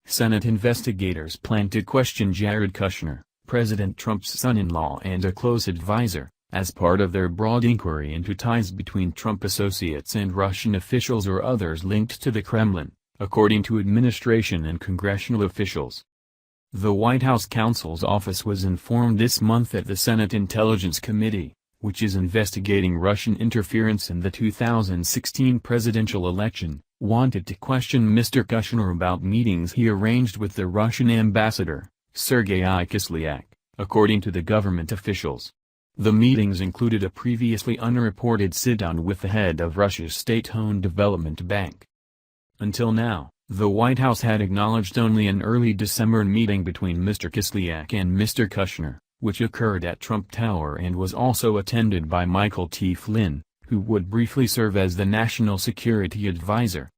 Senate investigators plan to question Jared Kushner, President Trump's son-in-law and a close advisor, as part of their broad inquiry into ties between Trump associates and Russian officials or others linked to the Kremlin, according to administration and congressional officials. The White House counsel's office was informed this month that the Senate Intelligence Committee, which is investigating Russian interference in the 2016 presidential election, wanted to question Mr. Kushner about meetings he arranged with the Russian ambassador, Sergei Kislyak, according to the government officials. The meetings included a previously unreported sit-down with the head of Russia's state-owned development bank. Until now, the White House had acknowledged only an early December meeting between Mr. Kislyak and Mr. Kushner, which occurred at Trump Tower and was also attended by Michael T. Flynn, who would briefly serve as the national security advisor.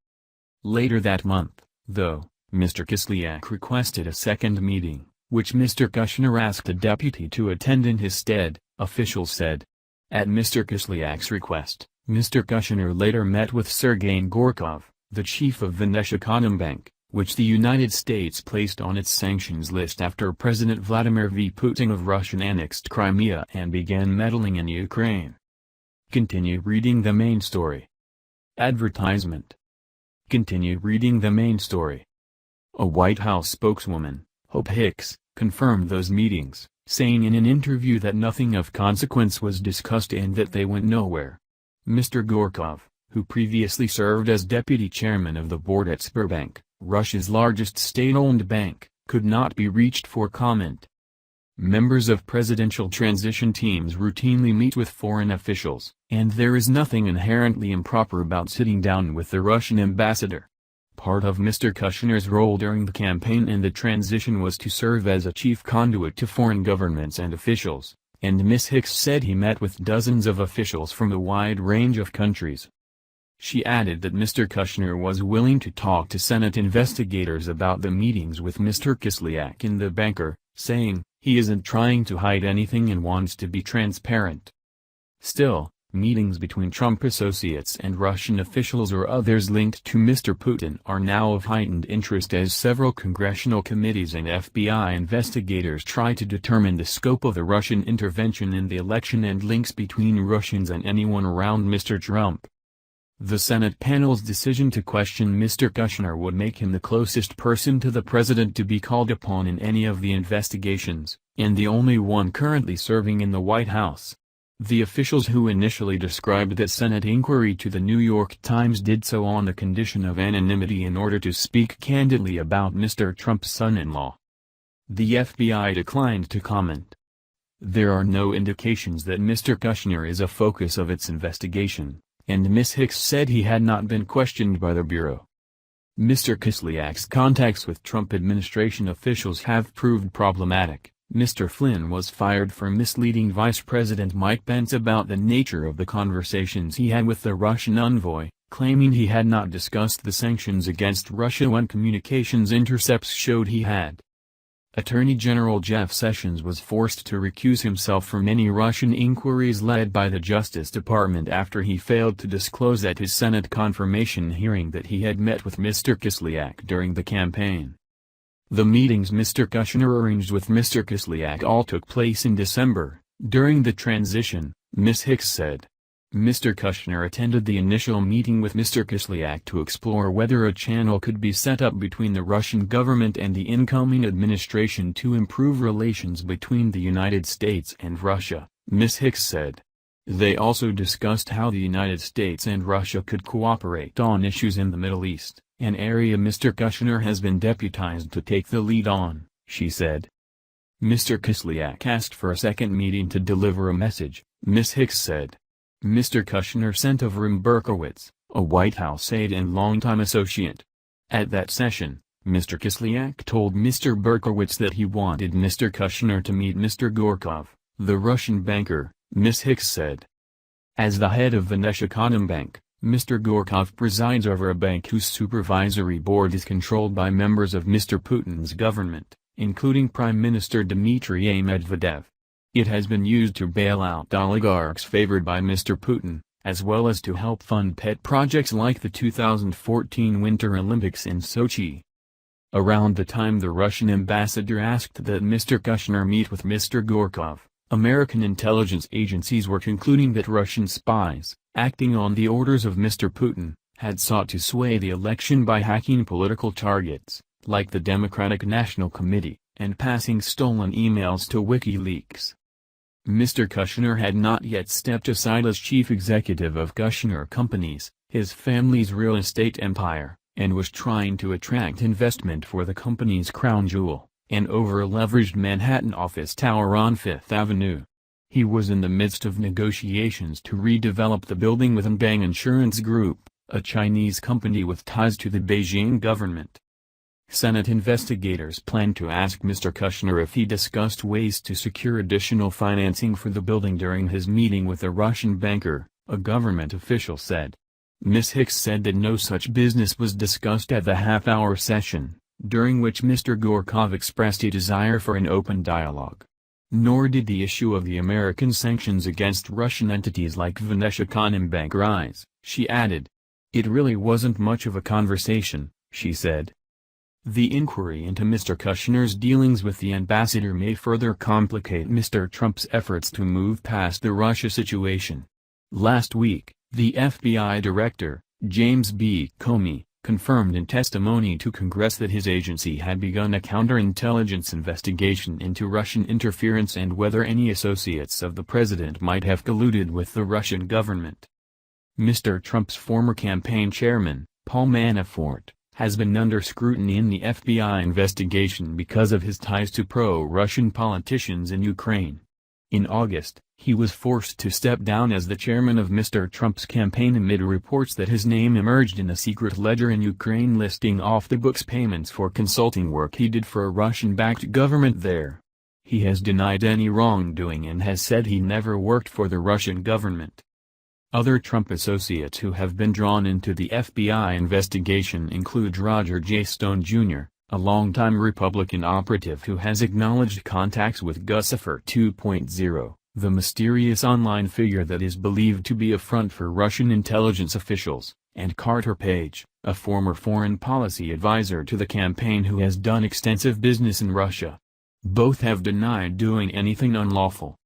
Later that month, though, Mr. Kislyak requested a second meeting, which Mr. Kushner asked a deputy to attend in his stead, officials said. At Mr. Kislyak's request, Mr. Kushner later met with Sergei Gorkov, the chief of Bank, which the United States placed on its sanctions list after President Vladimir V. Putin of Russia annexed Crimea and began meddling in Ukraine. Continue reading the main story. Advertisement. Continue reading the main story. A White House spokeswoman, Hope Hicks, confirmed those meetings, saying in an interview that nothing of consequence was discussed and that they went nowhere. Mr. Gorkov, who previously served as deputy chairman of the board at SUBCRIBE, Russia's largest state-owned bank, could not be reached for comment. Members of presidential transition teams routinely meet with foreign officials, and there is nothing inherently improper about sitting down with the Russian ambassador. Part of Mr. Kushner's role during the campaign and the transition was to serve as a chief conduit to foreign governments and officials, and Ms. Hicks said he met with dozens of officials from a wide range of countries. She added that Mr. Kushner was willing to talk to Senate investigators about the meetings with Mr. Kislyak and the banker, saying, "He isn't trying to hide anything and wants to be transparent." Still, meetings between Trump associates and Russian officials or others linked to Mr. Putin are now of heightened interest as several congressional committees and FBI investigators try to determine the scope of the Russian intervention in the election and links between Russians and anyone around Mr. Trump. The Senate panel's decision to question Mr. Kushner would make him the closest person to the president to be called upon in any of the investigations, and the only one currently serving in the White House. The officials who initially described the Senate inquiry to the New York Times did so on the condition of anonymity in order to speak candidly about Mr. Trump's son-in-law. The FBI declined to comment. There are no indications that Mr. Kushner is a focus of its investigation, and Ms. Hicks said he had not been questioned by the Bureau. Mr. Kislyak's contacts with Trump administration officials have proved problematic. Mr. Flynn was fired for misleading Vice President Mike Pence about the nature of the conversations he had with the Russian envoy, claiming he had not discussed the sanctions against Russia when communications intercepts showed he had. Attorney General Jeff Sessions was forced to recuse himself from any Russian inquiries led by the Justice Department after he failed to disclose at his Senate confirmation hearing that he had met with Mr. Kislyak during the campaign. The meetings Mr. Kushner arranged with Mr. Kislyak all took place in December, during the transition, Ms. Hicks said. Mr. Kushner attended the initial meeting with Mr. Kislyak to explore whether a channel could be set up between the Russian government and the incoming administration to improve relations between the United States and Russia, Ms. Hicks said. They also discussed how the United States and Russia could cooperate on issues in the Middle East, an area Mr. Kushner has been deputized to take the lead on, she said. Mr. Kislyak asked for a second meeting to deliver a message, Ms. Hicks said. Mr. Kushner sent Avram Berkowitz, a White House aide and longtime associate. At that session, Mr. Kislyak told Mr. Berkowitz that he wanted Mr. Kushner to meet Mr. Gorkov, the Russian banker, Ms. Hicks said. As the head of Bank, Mr. Gorkov presides over a bank whose supervisory board is controlled by members of Mr. Putin's government, including Prime Minister Dmitry Medvedev. It has been used to bail out oligarchs favored by Mr. Putin, as well as to help fund pet projects like the 2014 Winter Olympics in Sochi. Around the time the Russian ambassador asked that Mr. Kushner meet with Mr. Gorkov, American intelligence agencies were concluding that Russian spies, acting on the orders of Mr. Putin, had sought to sway the election by hacking political targets, like the Democratic National Committee, and passing stolen emails to WikiLeaks. Mr. Kushner had not yet stepped aside as chief executive of Kushner Companies, his family's real estate empire, and was trying to attract investment for the company's crown jewel, an over-leveraged Manhattan office tower on Fifth Avenue. He was in the midst of negotiations to redevelop the building with Anbang Insurance Group, a Chinese company with ties to the Beijing government. Senate investigators plan to ask Mr. Kushner if he discussed ways to secure additional financing for the building during his meeting with a Russian banker, a government official said. Ms. Hicks said that no such business was discussed at the half-hour session, during which Mr. Gorkov expressed a desire for an open dialogue. Nor did the issue of the American sanctions against Russian entities like Vnesheconombank rise, she added. It really wasn't much of a conversation, she said. The inquiry into Mr. Kushner's dealings with the ambassador may further complicate Mr. Trump's efforts to move past the Russia situation. Last week, the FBI director, James B. Comey, confirmed in testimony to Congress that his agency had begun a counterintelligence investigation into Russian interference and whether any associates of the president might have colluded with the Russian government. Mr. Trump's former campaign chairman, Paul Manafort, has been under scrutiny in the FBI investigation because of his ties to pro-Russian politicians in Ukraine. In August, he was forced to step down as the chairman of Mr. Trump's campaign amid reports that his name emerged in a secret ledger in Ukraine listing off-the-books payments for consulting work he did for a Russian-backed government there. He has denied any wrongdoing and has said he never worked for the Russian government. Other Trump associates who have been drawn into the FBI investigation include Roger J. Stone Jr., a longtime Republican operative who has acknowledged contacts with Guccifer 2.0, the mysterious online figure that is believed to be a front for Russian intelligence officials, and Carter Page, a former foreign policy advisor to the campaign who has done extensive business in Russia. Both have denied doing anything unlawful.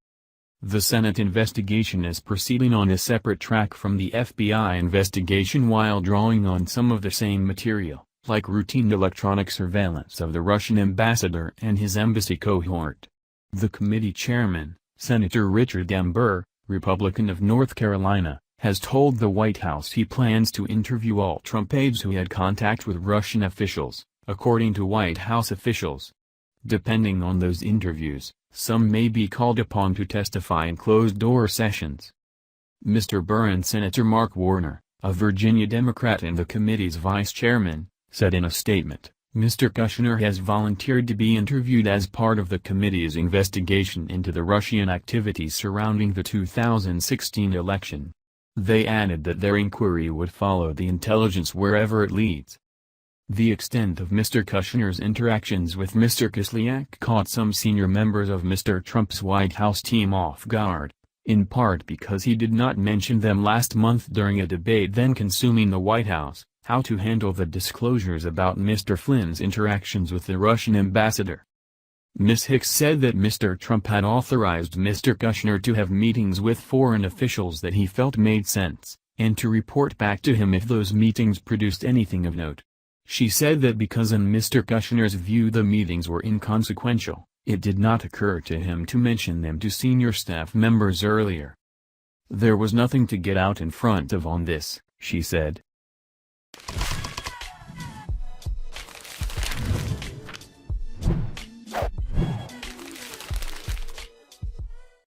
The Senate investigation is proceeding on a separate track from the FBI investigation while drawing on some of the same material, like routine electronic surveillance of the Russian ambassador and his embassy cohort. The committee chairman, Senator Richard M. Burr, Republican of North Carolina, has told the White House he plans to interview all Trump aides who had contact with Russian officials, according to White House officials. Depending on those interviews, some may be called upon to testify in closed-door sessions. Mr. Burr and Senator Mark Warner, a Virginia Democrat and the committee's vice chairman, said in a statement, Mr. Kushner has volunteered to be interviewed as part of the committee's investigation into the Russian activities surrounding the 2016 election. They added that their inquiry would follow the intelligence wherever it leads. The extent of Mr. Kushner's interactions with Mr. Kislyak caught some senior members of Mr. Trump's White House team off guard, in part because he did not mention them last month during a debate then consuming the White House, how to handle the disclosures about Mr. Flynn's interactions with the Russian ambassador. Ms. Hicks said that Mr. Trump had authorized Mr. Kushner to have meetings with foreign officials that he felt made sense, and to report back to him if those meetings produced anything of note. She said that because in Mr. Kushner's view the meetings were inconsequential, it did not occur to him to mention them to senior staff members earlier. There was nothing to get out in front of on this, she said.